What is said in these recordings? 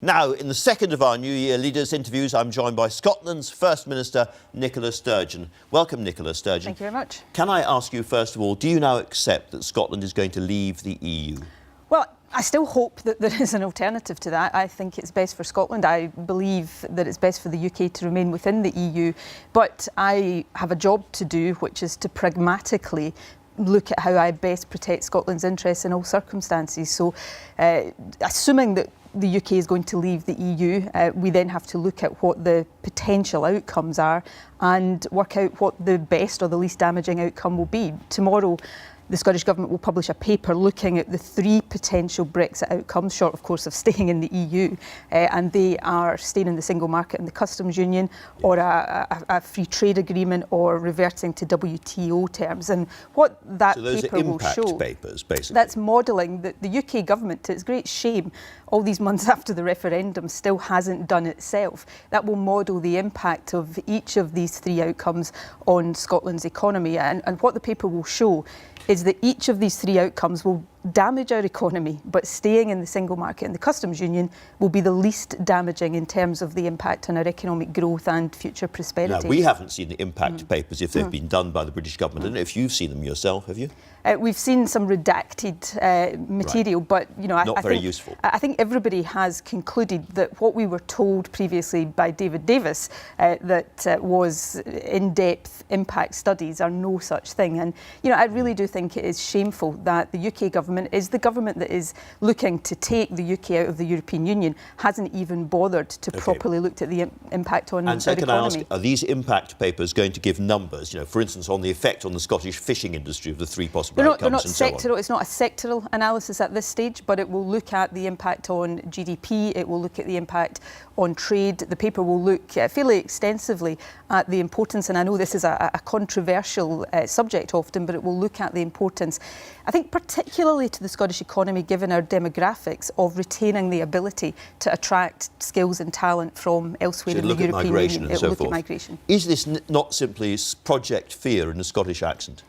Now, in the second of our New Year Leaders interviews, I'm joined by Scotland's First Minister, Nicola Sturgeon. Welcome, Nicola Sturgeon. Thank you very much. Can I ask you, first of all, do you now accept that Scotland is going to leave the EU? Well, I still hope that there is an alternative to that. I think it's best for Scotland. I believe that it's best for the UK to remain within the EU. But I have a job to do, which is to pragmatically look at how I best protect Scotland's interests in all circumstances. So, assuming that the UK is going to leave the EU, we then have to look at what the potential outcomes are and work out what the best or the least damaging outcome will be. Tomorrow, the Scottish Government will publish a paper looking at the three potential Brexit outcomes, short of course of staying in the EU, and they are staying in the single market and the customs union, or a free trade agreement, or reverting to WTO terms. And what that so those paper are will impact show, papers, basically. That's modelling that the UK Government, to its great shame, all these months after the referendum, still hasn't done itself. That will model the impact of each of these three outcomes on Scotland's economy. And what the paper will show is that each of these three outcomes will damage our economy, but staying in the single market and the customs union will be the least damaging in terms of the impact on our economic growth and future prosperity. Now, we haven't seen the impact papers if they've been done by the British government. I don't know if you've seen them yourself, have you? We've seen some redacted material, right. But you know, not very useful. I think everybody has concluded that what we were told previously by David Davis, that was in-depth impact studies, are no such thing. And you know, I really do think it is shameful that the UK government is the government that is looking to take the UK out of the European Union, hasn't even bothered to properly look at the impact on and so our can economy. I ask, are these impact papers going to give numbers, you know, for instance, on the effect on the Scottish fishing industry of the three possible outcomes they're not and so sectoral. on? It's not a sectoral analysis at this stage, but it will look at the impact on GDP, it will look at the impact on trade. The paper will look fairly extensively at the importance, and I know this is a controversial subject often, but it will look at the importance, I think particularly to the Scottish economy, given our demographics, of retaining the ability to attract skills and talent from elsewhere in the European Union. It will look at migration. Is this not simply Project Fear in a Scottish accent?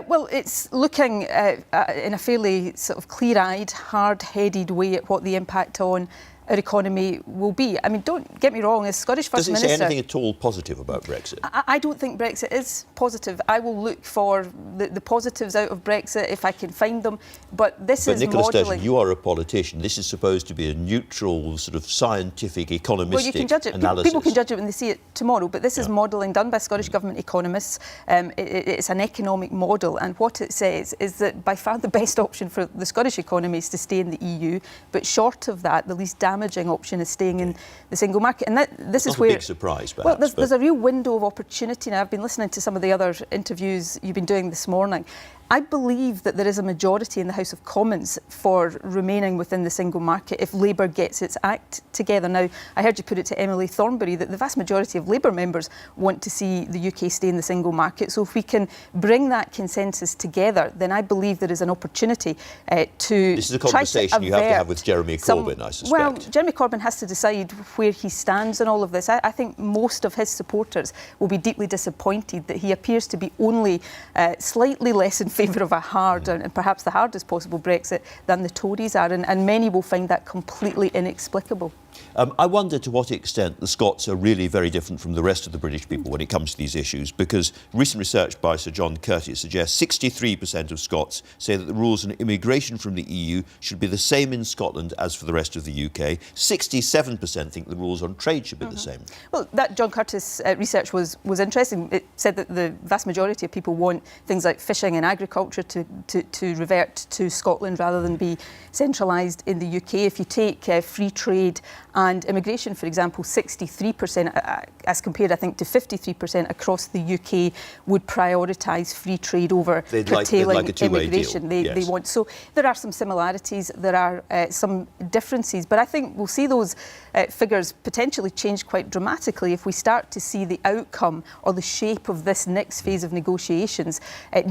Well, it's looking in a fairly sort of clear-eyed, hard-headed way at what the impact on our economy will be. I mean, don't get me wrong, as Scottish First Minister... Does it say anything at all positive about Brexit? I don't think Brexit is positive. I will look for the positives out of Brexit if I can find them, but is Nicola modelling... Sturgeon, you are a politician. This is supposed to be a neutral, sort of scientific, economistic well, you can judge it. analysis. People can judge it when they see it tomorrow, but this is modelling done by Scottish Government economists. It's an economic model, and what it says is that by far the best option for the Scottish economy is to stay in the EU, but short of that, the least damaging option is staying in the single market. And this is where... Not a big surprise, perhaps. Well, there's a real window of opportunity now. I've been listening to some of the other interviews you've been doing this morning. I believe that there is a majority in the House of Commons for remaining within the single market if Labour gets its act together. Now, I heard you put it to Emily Thornberry that the vast majority of Labour members want to see the UK stay in the single market. So if we can bring that consensus together, then I believe there is an opportunity to... This is a conversation you have to have with Jeremy Corbyn, I suspect. Well, Jeremy Corbyn has to decide where he stands in all of this. I think most of his supporters will be deeply disappointed that he appears to be only slightly less in favour of a hard and perhaps the hardest possible Brexit than the Tories are, and many will find that completely inexplicable. I wonder to what extent the Scots are really very different from the rest of the British people when it comes to these issues, because recent research by Sir John Curtis suggests 63% of Scots say that the rules on immigration from the EU should be the same in Scotland as for the rest of the UK. 67% think the rules on trade should be the same. Well, that John Curtis research was interesting. It said that the vast majority of people want things like fishing and agriculture to revert to Scotland rather than be centralised in the UK. If you take free trade and immigration, for example, 63%, as compared, I think, to 53% across the UK, would prioritise free trade over curtailing immigration. They want. So there are some similarities, there are some differences, but I think we'll see those figures potentially change quite dramatically if we start to see the outcome or the shape of this next phase of negotiations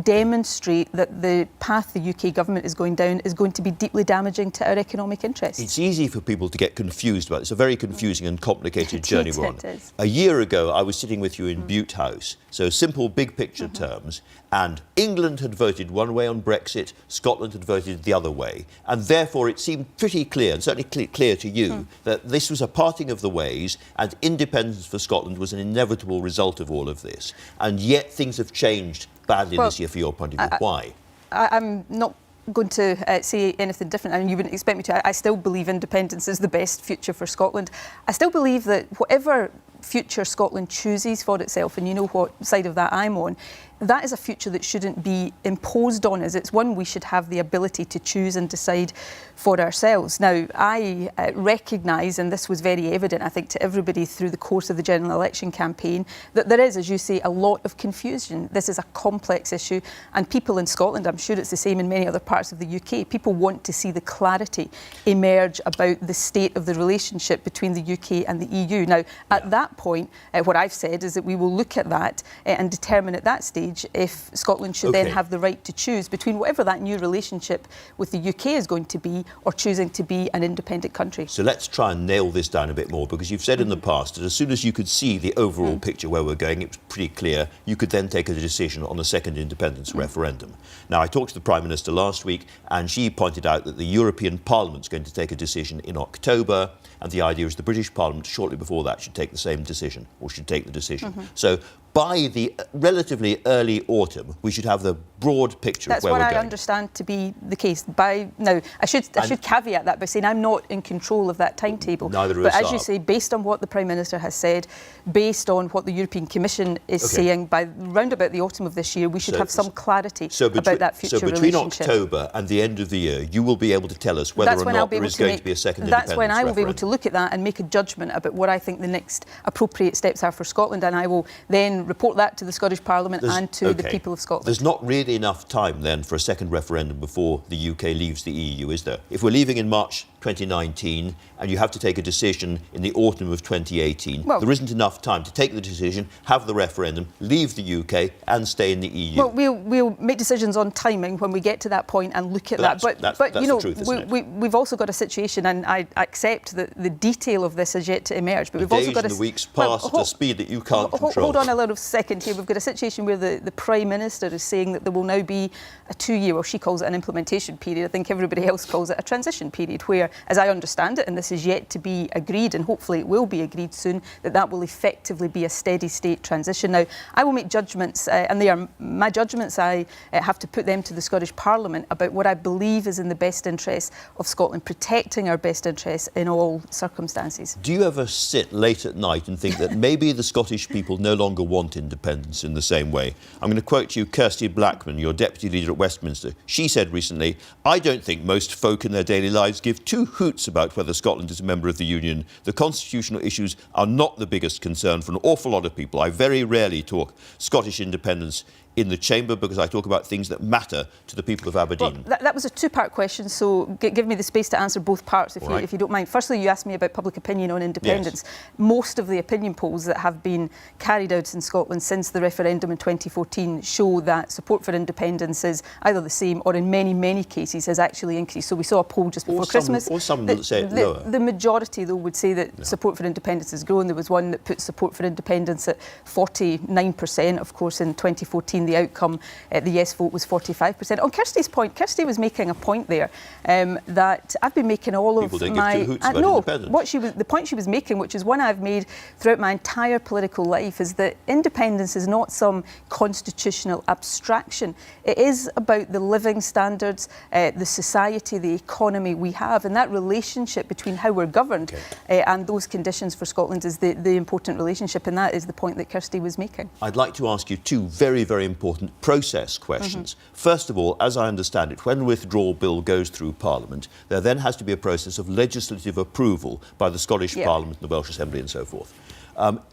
demonstrate that the path the UK government is going down is going to be deeply damaging to our economic interests. It's easy for people to get confused confused about it. It's a very confusing and complicated journey we're on. It is. A year ago, I was sitting with you in Butte House, so simple big picture terms, and England had voted one way on Brexit, Scotland had voted the other way, and therefore it seemed pretty clear, and certainly clear to you, that this was a parting of the ways, and independence for Scotland was an inevitable result of all of this. And yet things have changed badly this year, for your point of view. Why? I'm not going to say anything different, and you wouldn't expect me to. I still believe independence is the best future for Scotland. I still believe that whatever future Scotland chooses for itself, and you know what side of that I'm on, that is a future that shouldn't be imposed on us. It's one we should have the ability to choose and decide for ourselves. Now, I recognise, and this was very evident, I think, to everybody through the course of the general election campaign, that there is, as you say, a lot of confusion. This is a complex issue, and people in Scotland, I'm sure it's the same in many other parts of the UK, people want to see the clarity emerge about the state of the relationship between the UK and the EU. Now, at that point, what I've said is that we will look at that and determine at that stage if Scotland should then have the right to choose between whatever that new relationship with the UK is going to be or choosing to be an independent country. So let's try and nail this down a bit more, because you've said in the past that as soon as you could see the overall picture where we're going, it was pretty clear, you could then take a decision on a second independence referendum. Now, I talked to the Prime Minister last week, and she pointed out that the European Parliament's going to take a decision in October, and the idea is the British Parliament shortly before that should take the same decision, or should take the decision. So by the relatively early autumn, we should have the broad picture of where we're going. That's what I understand to be the case. Now, I should caveat that by saying I'm not in control of that timetable. Neither of us are. But as are. you say, based on what the Prime Minister has said, based on what the European Commission is saying, by round about the autumn of this year, we should have some clarity about that future relationship. So between October and the end of the year, you will be able to tell us whether or not there is going to be a second independence referendum. That's when I will be able to look at that and make a judgment about what I think the next appropriate steps are for Scotland, and I will then report that to the Scottish Parliament and to the people of Scotland. There's not really enough time then for a second referendum before the UK leaves the EU, is there? If we're leaving in March 2019 and you have to take a decision in the autumn of 2018, there isn't enough time to take the decision, have the referendum, leave the UK and stay in the EU. Well, we'll make decisions on timing when we get to that point and look at that. But you know, the truth, isn't it? We've also got a situation, and I accept that the detail of this is yet to emerge. But we've also got the weeks pass at a speed that you can't control. Hold on a little second here. We've got a situation where the Prime Minister is saying that there will now be a 2-year, or she calls it an implementation period. I think everybody else calls it a transition period, where, as I understand it, and this is yet to be agreed, and hopefully it will be agreed soon, that will effectively be a steady state transition. Now, I will make judgments, and they are my judgments. I have to put them to the Scottish Parliament about what I believe is in the best interest of Scotland, protecting our best interests in all circumstances. Do you ever sit late at night and think that maybe the Scottish people no longer want independence in the same way? I'm going to quote you, Kirsty Blackman, your deputy leader at Westminster. She said recently, "I don't think most folk in their daily lives give two hoots about whether Scotland is a member of the Union. The constitutional issues are not the biggest concern for an awful lot of people. I very rarely talk Scottish independence in the chamber because I talk about things that matter to the people of Aberdeen." Well, that was a two-part question, so give me the space to answer both parts if you don't mind. Firstly, you asked me about public opinion on independence. Yes. Most of the opinion polls that have been carried out in Scotland since the referendum in 2014 show that support for independence is either the same or in many, many cases has actually increased. So we saw a poll just before Christmas. Or some that say it lower. The majority, though, would say that support for independence has grown. There was one that put support for independence at 49%. Of course, in 2014, the outcome, the yes vote was 45%. On Kirsty's point, Kirsty was making a point there that I've been making all of my... the point she was making, which is one I've made throughout my entire political life, is that independence is not some constitutional abstraction. It is about the living standards, the society, the economy we have, and that relationship between how we're governed and those conditions for Scotland is the important relationship, and that is the point that Kirsty was making. I'd like to ask you two very, very important process questions. First of all, as I understand it, when the withdrawal bill goes through Parliament, there then has to be a process of legislative approval by the Scottish Parliament and the Welsh Assembly and so forth.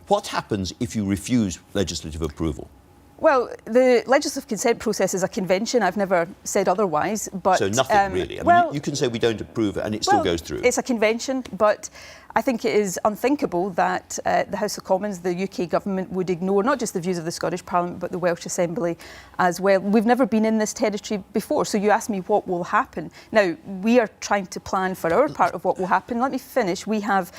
What happens if you refuse legislative approval? Well, the legislative consent process is a convention. I've never said otherwise. But so nothing really. I mean, you can say we don't approve it and it still goes through. It's a convention, but I think it is unthinkable that the House of Commons, the UK government, would ignore not just the views of the Scottish Parliament but the Welsh Assembly as well. We've never been in this territory before, so you ask me what will happen. Now, we are trying to plan for our part of what will happen. Let me finish. We have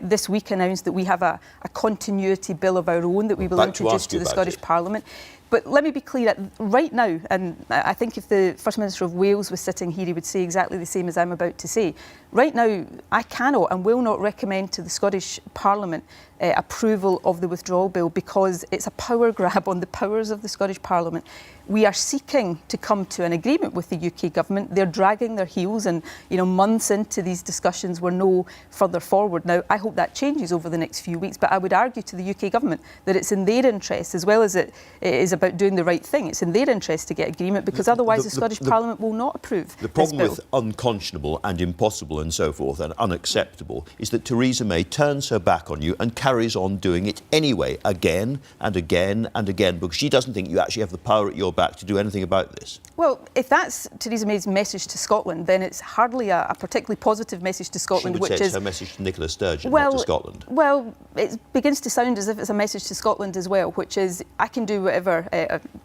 this week announced that we have a continuity bill of our own that we will introduce to the Scottish Parliament. But let me be clear, right now, and I think if the First Minister of Wales was sitting here, he would say exactly the same as I'm about to say. Right now, I cannot and will not recommend to the Scottish Parliament approval of the withdrawal bill because it's a power grab on the powers of the Scottish Parliament. We are seeking to come to an agreement with the UK government. They're dragging their heels and, months into these discussions we're no further forward. Now, I hope that changes over the next few weeks, but I would argue to the UK government that it's in their interest, as well as it is about doing the right thing, it's in their interest to get agreement because otherwise the Scottish Parliament will not approve the problem this bill. With unconscionable and impossible and so forth and unacceptable is that Theresa May turns her back on you and carries on doing it anyway, again and again and again, because she doesn't think you actually have the power at your back to do anything about this. Well, if that's Theresa May's message to Scotland, then it's hardly a particularly positive message to Scotland, she would which say is it's her message to Nicola Sturgeon, not to Scotland. Well, it begins to sound as if it's a message to Scotland as well, which is I can do whatever,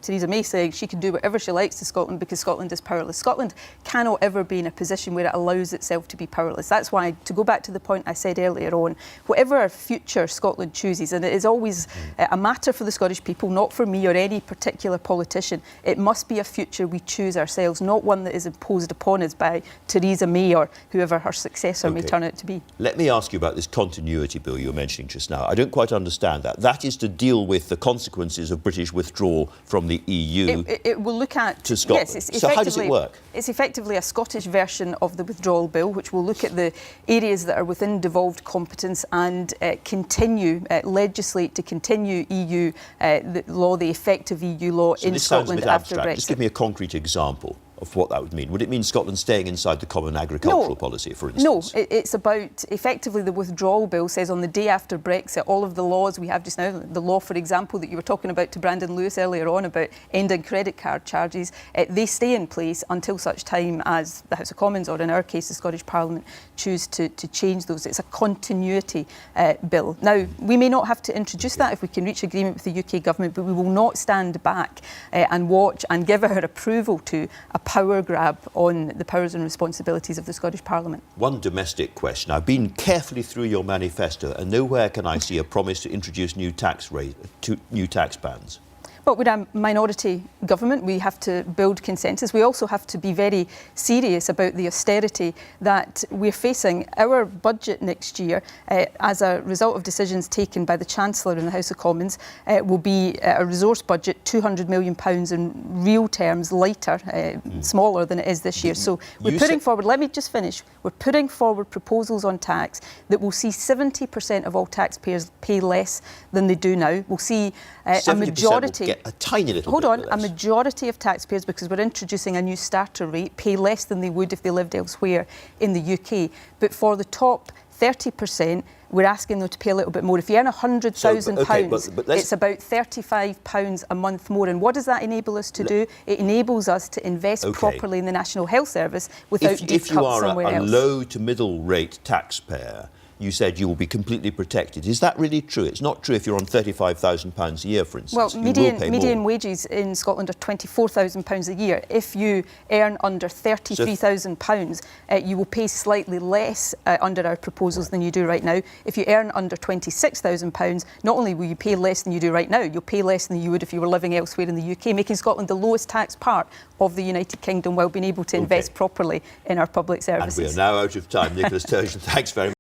Theresa May saying she can do whatever she likes to Scotland because Scotland is powerless. Scotland cannot ever be in a position where it allows itself to be powerless. That's why, to go back to the point I said earlier on, whatever future Scotland chooses, and it is always a matter for the Scottish people, not for me or any particular politician, it must be a future we choose ourselves, not one that is imposed upon us by Theresa May or whoever her successor may turn out to be. Let me ask you about this continuity bill you were mentioning just now. I don't quite understand that. That is to deal with the consequences of British withdrawal from the EU. It will look at... to Scotland. Yes, so how does it work? It's effectively a Scottish version of the withdrawal bill, which will look at the areas that are within devolved competence and legislate to continue EU law, the effective EU law in Scotland after Brexit. Just give me a concrete example of what that would mean. Would it mean Scotland staying inside the common agricultural policy, for instance? No, it's about, effectively, the withdrawal bill says on the day after Brexit, all of the laws we have just now, the law, for example, that you were talking about to Brandon Lewis earlier on about ending credit card charges, they stay in place until such time as the House of Commons, or in our case, the Scottish Parliament, choose to change those. It's a continuity bill. Now, we may not have to introduce that if we can reach agreement with the UK government, but we will not stand back and watch and give our approval to a power grab on the powers and responsibilities of the Scottish Parliament. One domestic question. I've been carefully through your manifesto and nowhere can I see a promise to introduce new tax bans. Well, we're a minority government. We have to build consensus. We also have to be very serious about the austerity that we're facing. Our budget next year, as a result of decisions taken by the Chancellor in the House of Commons, will be a resource budget £200 million in real terms lighter, smaller than it is this year. So we're putting forward, let me just finish, we're putting forward proposals on tax that will see 70% of all taxpayers pay less than they do now. We'll see a majority... a tiny little Hold bit on, less. a majority of taxpayers, because we're introducing a new starter rate, pay less than they would if they lived elsewhere in the UK. But for the top 30%, we're asking them to pay a little bit more. If you earn £100,000, it's about £35 a month more. And what does that enable us to do? It enables us to invest properly in the National Health Service without deep cuts somewhere else. If you are a low to middle rate taxpayer, you said you will be completely protected. Is that really true? It's not true if you're on £35,000 a year, for instance. Well, median wages in Scotland are £24,000 a year. If you earn under £33,000, you will pay slightly less under our proposals than you do right now. If you earn under £26,000, not only will you pay less than you do right now, you'll pay less than you would if you were living elsewhere in the UK, making Scotland the lowest tax part of the United Kingdom while being able to invest properly in our public services. And we are now out of time. Nicola Sturgeon, thanks very much.